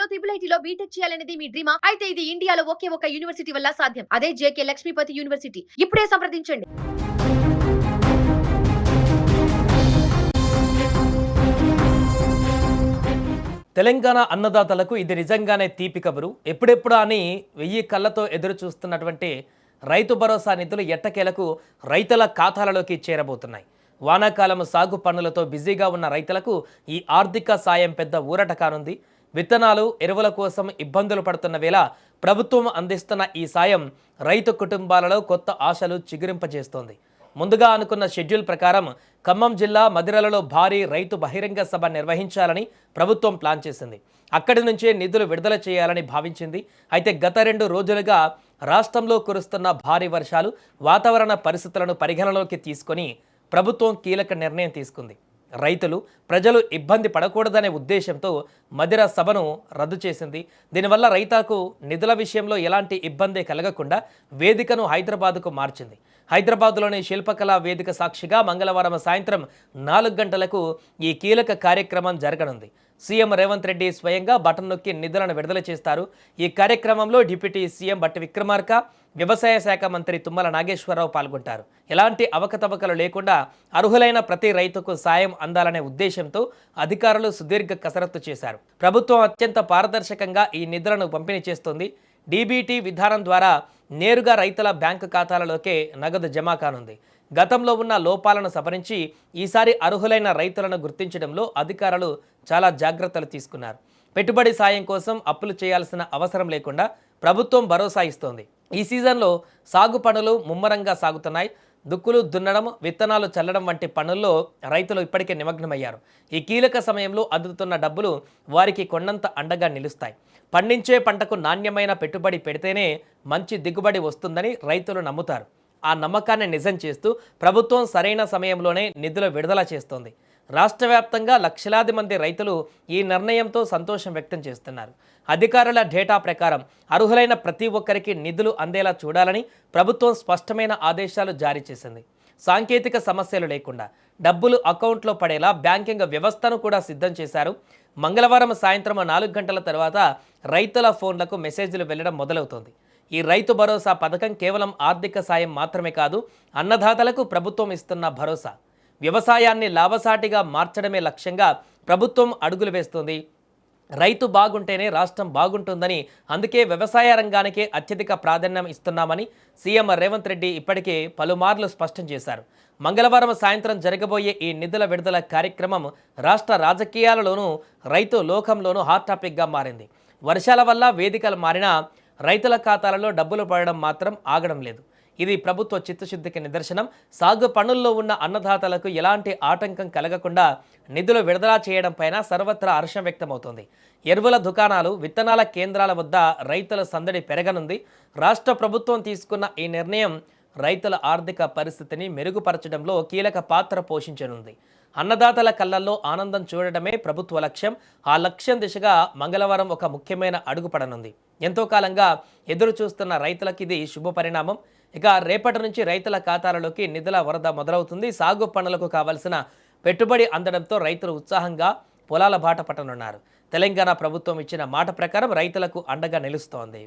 ఐఐటీలో triple ఐటీలో BTech చేయాలనేది మీ డ్రీమా? అయితే ఇది ఇండియాలో ఒకే ఒక యూనివర్సిటీ వల్ల సాధ్యం. అదే జేకే లక్ష్మీపతి యూనివర్సిటీ. ఇప్పుడే సంప్రదించండి. తెలంగాణ అన్నదాతలకు ఇది నిజంగానే తీపి కబురు. ఎప్పుడెప్పుడా అని 1000 కళ్ళతో ఎదురు చూస్తున్నటువంటి రైతు భరోసా నిధులు ఎట్టకేలకు రైతుల ఖాతాలలోకి చేరబోతున్నాయి. వానాకాలం సాగు పనులతో బిజీగా ఉన్న రైతులకు ఈ ఆర్థిక సాయం పెద్ద ఊరట కానుంది. విత్తనాలు, ఎరువుల కోసం ఇబ్బందులు పడుతున్న వేళ ప్రభుత్వం అందిస్తున్న ఈ సాయం రైతు కుటుంబాలలో కొత్త ఆశలు చిగురింపజేస్తోంది. ముందుగా అనుకున్న షెడ్యూల్ ప్రకారం ఖమ్మం జిల్లా మదిరలలో భారీ రైతు బహిరంగ సభ నిర్వహించాలని ప్రభుత్వం ప్లాన్ చేసింది. అక్కడి నుంచే నిధులు విడుదల చేయాలని భావించింది. అయితే గత 2 రోజులుగా రాష్ట్రంలో కురుస్తున్న భారీ వర్షాలు, వాతావరణ పరిస్థితులను పరిగణలోకి తీసుకొని ప్రభుత్వం కీలక నిర్ణయం తీసుకుంది. రైతులు, ప్రజలు ఇబ్బంది పడకూడదనే ఉద్దేశంతో మదిర సభను రద్దు చేసింది. దీనివల్ల రైతులకు నిధుల విషయంలో ఎలాంటి ఇబ్బంది కలగకుండా వేదికను హైదరాబాద్కు మార్చింది. హైదరాబాద్లోని శిల్పకళా వేదిక సాక్షిగా మంగళవారం సాయంత్రం 4 గంటలకు ఈ కీలక కార్యక్రమం జరగనుంది. సీఎం రేవంత్ రెడ్డి స్వయంగా బటన్ నొక్కి నిధులను విడుదల చేస్తారు. ఈ కార్యక్రమంలో డిప్యూటీ సీఎం బట్టి విక్రమార్క, వ్యవసాయ శాఖ మంత్రి తుమ్మల నాగేశ్వరరావు పాల్గొంటారు. ఎలాంటి అవకతవకలు లేకుండా అర్హులైన ప్రతి రైతుకు సాయం అందాలనే ఉద్దేశంతో అధికారులు సుదీర్ఘ కసరత్తు చేశారు. ప్రభుత్వం అత్యంత పారదర్శకంగా ఈ నిధులను పంపిణీ చేస్తుంది. డీబీటీ విధానం ద్వారా నేరుగా రైతుల బ్యాంకు ఖాతాలలోకే నగదు జమ కానుంది. గతంలో ఉన్న లోపాలను సవరించి ఈసారి అర్హులైన రైతులను గుర్తించడంలో అధికారులు చాలా జాగ్రత్తలు తీసుకున్నారు. పెట్టుబడి సాయం కోసం అప్పులు చేయాల్సిన అవసరం లేకుండా ప్రభుత్వం భరోసా ఇస్తోంది. ఈ సీజన్లో సాగు పనులు ముమ్మరంగా సాగుతున్నాయి. దుక్కులు దున్నడం, విత్తనాలు చల్లడం వంటి పనుల్లో రైతులు ఇప్పటికే నిమగ్నమయ్యారు. ఈ కీలక సమయంలో అందుతున్న డబ్బులు వారికి కొండంత అండగా నిలుస్తాయి. పండించే పంటకు నాణ్యమైన పెట్టుబడి పెడితేనే మంచి దిగుబడి వస్తుందని రైతులు నమ్ముతారు. ఆ నమ్మకాన్ని నిజం చేస్తూ ప్రభుత్వం సరైన సమయంలోనే నిధులు విడుదల చేస్తోంది. రాష్ట్ర వ్యాప్తంగా లక్షలాది మంది రైతులు ఈ నిర్ణయంతో సంతోషం వ్యక్తం చేస్తున్నారు. అధికారుల డేటా ప్రకారం అర్హులైన ప్రతి ఒక్కరికి నిధులు అందేలా చూడాలని ప్రభుత్వం స్పష్టమైన ఆదేశాలు జారీ చేసింది. సాంకేతిక సమస్యలు లేకుండా డబ్బులు అకౌంట్లో పడేలా బ్యాంకింగ్ వ్యవస్థను కూడా సిద్ధం చేశారు. మంగళవారం సాయంత్రం 4 గంటల తర్వాత రైతుల ఫోన్లకు మెసేజ్లు వెళ్లడం మొదలవుతోంది. ఈ రైతు భరోసా పథకం కేవలం ఆర్థిక సాయం మాత్రమే కాదు, అన్నదాతలకు ప్రభుత్వం ఇస్తున్న భరోసా. వ్యవసాయాన్ని లాభసాటిగా మార్చడమే లక్ష్యంగా ప్రభుత్వం అడుగులు వేస్తుంది. రైతు బాగుంటేనే రాష్ట్రం బాగుంటుందని, అందుకే వ్యవసాయ రంగానికే అత్యధిక ప్రాధాన్యం ఇస్తున్నామని సీఎం రేవంత్ రెడ్డి ఇప్పటికే పలుమార్లు స్పష్టం చేశారు. మంగళవారం సాయంత్రం జరగబోయే ఈ నిధుల విడుదల కార్యక్రమం రాష్ట్ర రాజకీయాలలోనూ రైతు లోకంలోనూ హాట్ టాపిక్గా మారింది. వర్షాల వల్ల వేదికలు మారినా రైతుల ఖాతాలలో డబ్బులు పడడం మాత్రం ఆగడం లేదు. ఇది ప్రభుత్వ చిత్తశుద్ధికి నిదర్శనం. సాగు పనుల్లో ఉన్న అన్నదాతలకు ఎలాంటి ఆటంకం కలగకుండా నిధులు విడుదల చేయడం పైన సర్వత్రా హర్షం వ్యక్తమవుతోంది. ఎరువుల దుకాణాలు, విత్తనాల కేంద్రాల వద్ద రైతుల సందడి పెరగనుంది. రాష్ట్ర ప్రభుత్వం తీసుకున్న ఈ నిర్ణయం రైతుల ఆర్థిక పరిస్థితిని మెరుగుపరచడంలో కీలక పాత్ర పోషించనుంది. అన్నదాతల కళ్ళల్లో ఆనందం చూడడమే ప్రభుత్వ లక్ష్యం. ఆ లక్ష్యం దిశగా మంగళవారం ఒక ముఖ్యమైన అడుగు పడనుంది. ఎంతో కాలంగా ఎదురు చూస్తున్న రైతులకు ఇది శుభ పరిణామం. ఇక రేపటి నుంచి రైతుల ఖాతాలలోకి నిధుల వరద మొదలవుతుంది. సాగు పనులకు కావలసిన పెట్టుబడి అందడంతో రైతులు ఉత్సాహంగా పొలాల బాట పట్టనున్నారు. తెలంగాణ ప్రభుత్వం ఇచ్చిన మాట ప్రకారం రైతులకు అండగా నిలుస్తోంది.